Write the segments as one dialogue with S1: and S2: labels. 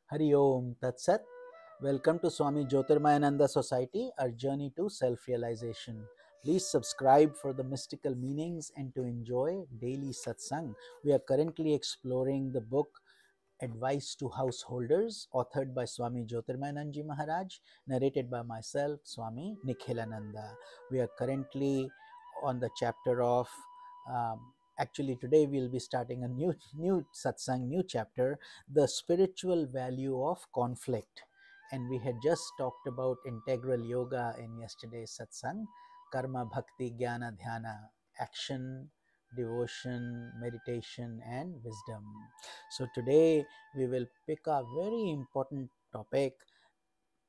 S1: Hari Om Tat Sat. Welcome to Swami Jyotirmayananda Society, our journey to self realization. Please subscribe for the mystical meanings and to enjoy daily satsang. We are currently exploring the book Advice to Householders, authored by Swami Jyotirmayananda Maharaj, narrated by myself, Swami Nikhilananda. We are currently on the chapter of actually today we'll be starting a new satsang, new chapter, the spiritual value of conflict. And we had just talked about integral yoga in yesterday's satsang, karma, bhakti, jnana, dhyana, action, devotion, meditation, and wisdom. So today we will pick a very important topic,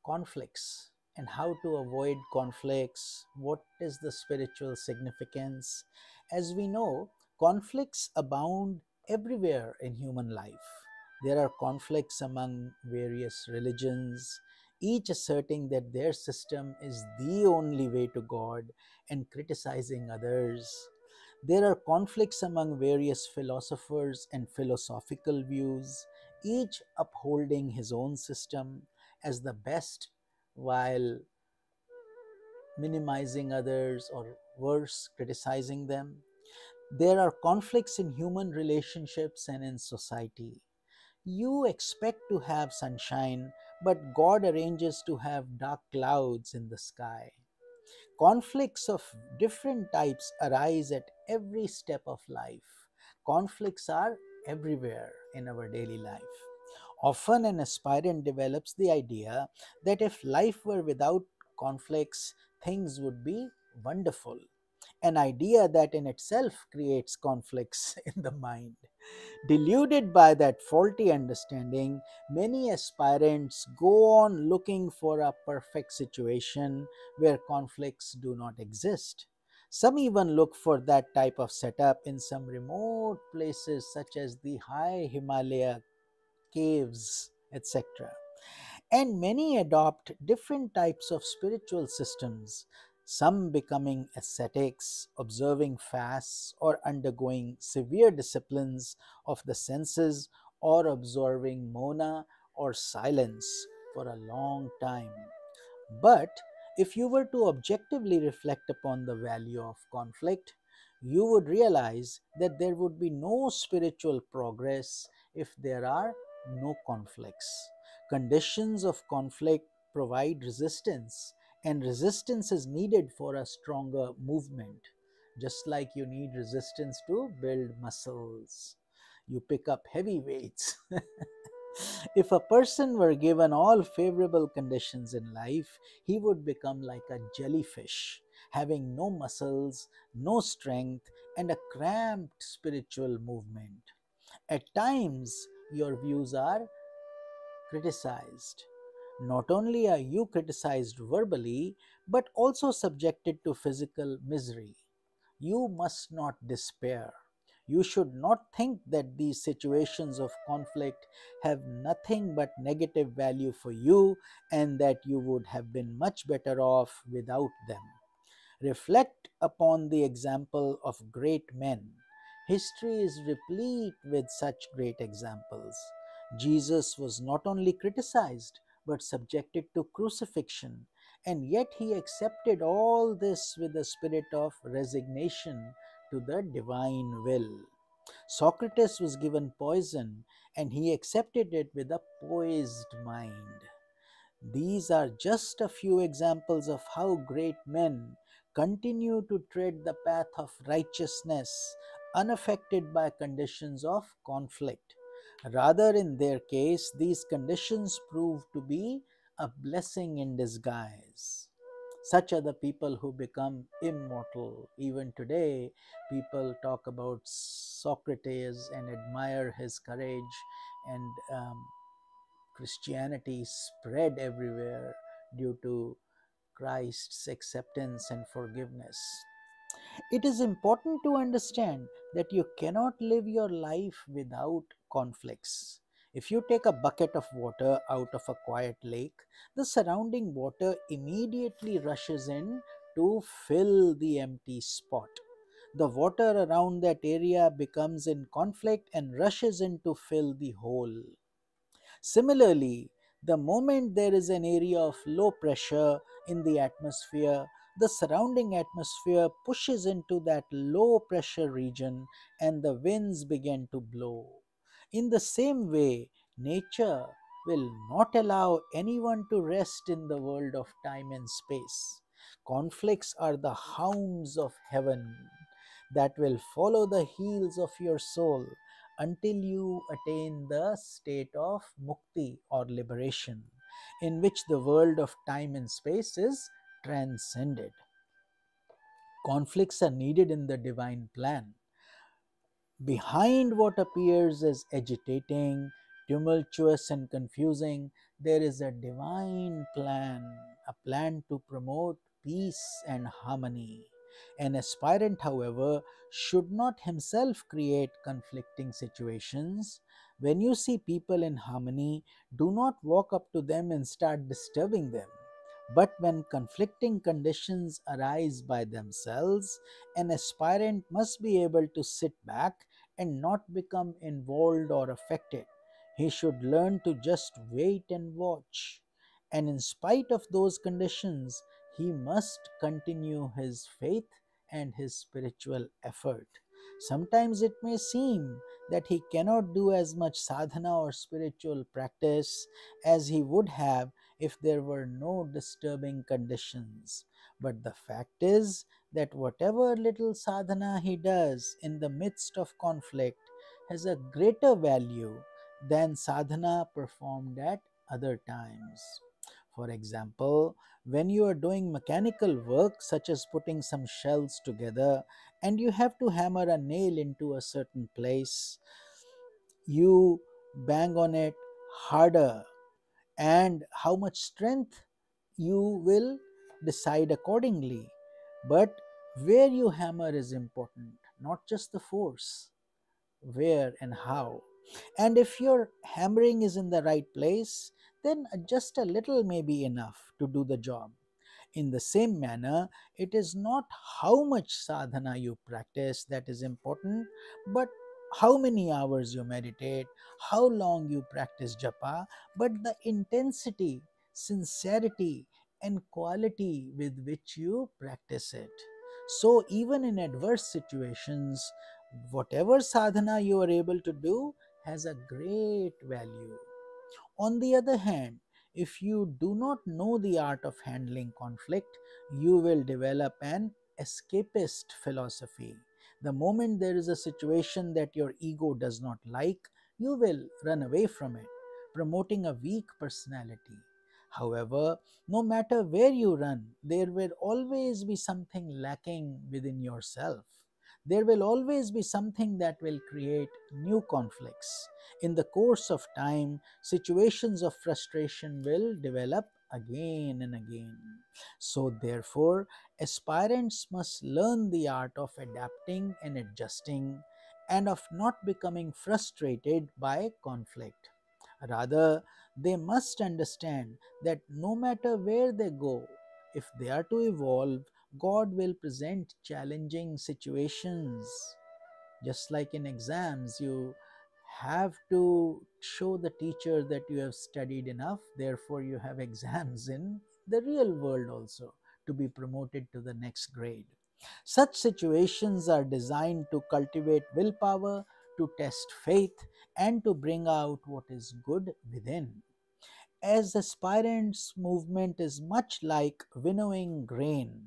S1: conflicts, and how to avoid conflicts. What is the spiritual significance? As we know, conflicts abound everywhere in human life. There are conflicts among various religions, each asserting that their system is the only way to God and criticizing others. There are conflicts among various philosophers and philosophical views, each upholding his own system as the best while minimizing others or worse, criticizing them. There are conflicts in human relationships and in society. You expect to have sunshine, but God arranges to have dark clouds in the sky. Conflicts of different types arise at every step of life. Conflicts are everywhere in our daily life. Often, an aspirant develops the idea that if life were without conflicts, things would be wonderful. An idea that in itself creates conflicts in the mind. Deluded by that faulty understanding, many aspirants go on looking for a perfect situation where conflicts do not exist. Some even look for that type of setup in some remote places such as the high Himalaya caves, etc. And many adopt different types of spiritual systems, some becoming ascetics, observing fasts, or undergoing severe disciplines of the senses, or observing mona or silence for a long time. But if you were to objectively reflect upon the value of conflict, you would realize that there would be no spiritual progress if there are no conflicts. Conditions of conflict provide resistance, and resistance is needed for a stronger movement, just like you need resistance to build muscles. You pick up heavy weights. If a person were given all favorable conditions in life, he would become like a jellyfish, having no muscles, no strength, and a cramped spiritual movement. At times, your views are criticized. Not only are you criticized verbally, but also subjected to physical misery. You must not despair. You should not think that these situations of conflict have nothing but negative value for you and that you would have been much better off without them. Reflect upon the example of great men. History is replete with such great examples. Jesus was not only criticized but subjected to crucifixion, and yet he accepted all this with a spirit of resignation to the divine will. Socrates was given poison, and he accepted it with a poised mind. These are just a few examples of how great men continue to tread the path of righteousness unaffected by conditions of conflict. Rather, in their case, these conditions prove to be a blessing in disguise. Such are the people who become immortal. Even today, people talk about Socrates and admire his courage and Christianity spread everywhere due to Christ's acceptance and forgiveness. It is important to understand that you cannot live your life without conflicts. If you take a bucket of water out of a quiet lake, the surrounding water immediately rushes in to fill the empty spot. The water around that area becomes in conflict and rushes in to fill the hole. Similarly, the moment there is an area of low pressure in the atmosphere, the surrounding atmosphere pushes into that low pressure region and the winds begin to blow. In the same way, nature will not allow anyone to rest in the world of time and space. Conflicts are the hounds of heaven that will follow the heels of your soul until you attain the state of mukti or liberation, in which the world of time and space is transcended. Conflicts are needed in the divine plan. Behind what appears as agitating, tumultuous, and confusing, there is a divine plan, a plan to promote peace and harmony. An aspirant, however, should not himself create conflicting situations. When you see people in harmony, do not walk up to them and start disturbing them. But when conflicting conditions arise by themselves, an aspirant must be able to sit back and not become involved or affected. He should learn to just wait and watch. And in spite of those conditions, he must continue his faith and his spiritual effort. Sometimes it may seem that he cannot do as much sadhana or spiritual practice as he would have if there were no disturbing conditions. But the fact is that whatever little sadhana he does in the midst of conflict has a greater value than sadhana performed at other times. For example, when you are doing mechanical work such as putting some shells together and you have to hammer a nail into a certain place, you bang on it harder, and how much strength you will decide accordingly. But where you hammer is important, not just the force, where and how. And if your hammering is in the right place, then just a little may be enough to do the job. In the same manner, it is not how much sadhana you practice that is important, but how many hours you meditate, how long you practice japa, but the intensity, sincerity, and quality with which you practice it. So, even in adverse situations, whatever sadhana you are able to do has a great value. On the other hand, if you do not know the art of handling conflict, you will develop an escapist philosophy. The moment there is a situation that your ego does not like, you will run away from it, promoting a weak personality. However, no matter where you run, there will always be something lacking within yourself. There will always be something that will create new conflicts. In the course of time, situations of frustration will develop again and again. So, therefore, aspirants must learn the art of adapting and adjusting and of not becoming frustrated by conflict. Rather, they must understand that no matter where they go, if they are to evolve, God will present challenging situations. Just like in exams, you have to show the teacher that you have studied enough, therefore, you have exams in the real world also to be promoted to the next grade. Such situations are designed to cultivate willpower, to test faith, and to bring out what is good within. As aspirants' movement is much like winnowing grain.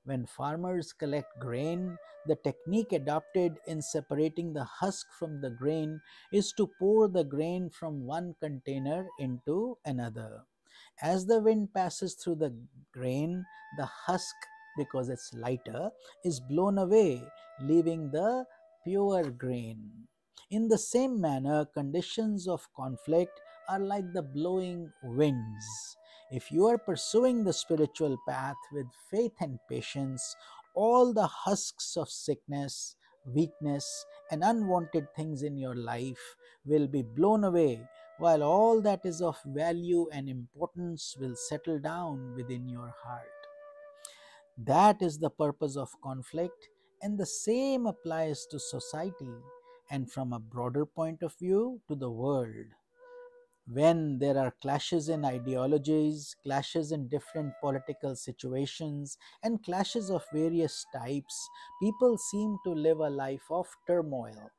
S1: When farmers collect grain, the technique adopted in separating the husk from the grain is to pour the grain from one container into another. As the wind passes through the grain, the husk, because it's lighter, is blown away, leaving the pure grain. In the same manner, conditions of conflict are like the blowing winds. If you are pursuing the spiritual path with faith and patience, all the husks of sickness, weakness, and unwanted things in your life will be blown away, while all that is of value and importance will settle down within your heart. That is the purpose of conflict, and the same applies to society and from a broader point of view to the world. When there are clashes in ideologies, clashes in different political situations, and clashes of various types, people seem to live a life of turmoil.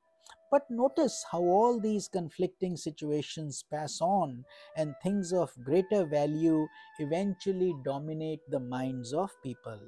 S1: But notice how all these conflicting situations pass on, and things of greater value eventually dominate the minds of people.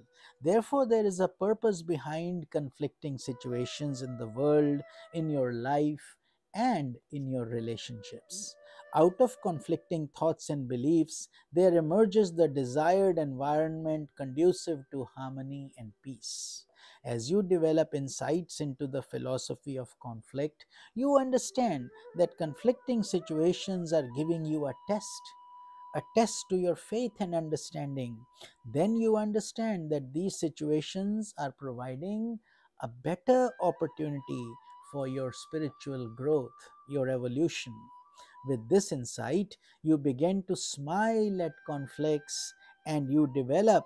S1: Therefore, there is a purpose behind conflicting situations in the world, in your life, and in your relationships. Out of conflicting thoughts and beliefs, there emerges the desired environment conducive to harmony and peace. As you develop insights into the philosophy of conflict, you understand that conflicting situations are giving you a test to your faith and understanding. Then you understand that these situations are providing a better opportunity for your spiritual growth, your evolution. With this insight, you begin to smile at conflicts, and you develop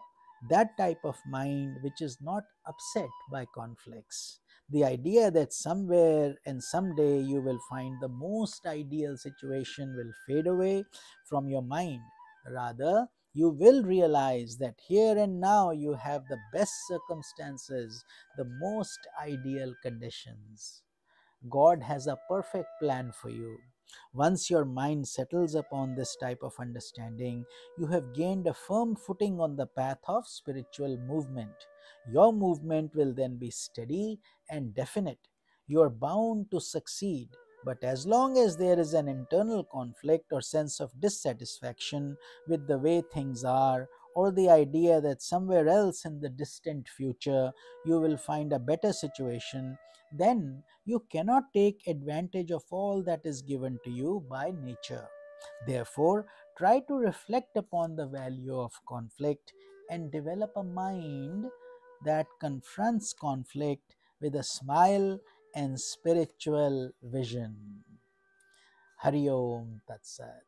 S1: that type of mind which is not upset by conflicts. The idea that somewhere and someday you will find the most ideal situation will fade away from your mind. Rather, you will realize that here and now you have the best circumstances, the most ideal conditions. God has a perfect plan for you. Once your mind settles upon this type of understanding, you have gained a firm footing on the path of spiritual movement. Your movement will then be steady and definite. You are bound to succeed. But as long as there is an internal conflict or sense of dissatisfaction with the way things are, or the idea that somewhere else in the distant future you will find a better situation, then you cannot take advantage of all that is given to you by nature. Therefore, try to reflect upon the value of conflict and develop a mind that confronts conflict with a smile and spiritual vision. Hari Om Tat Sat.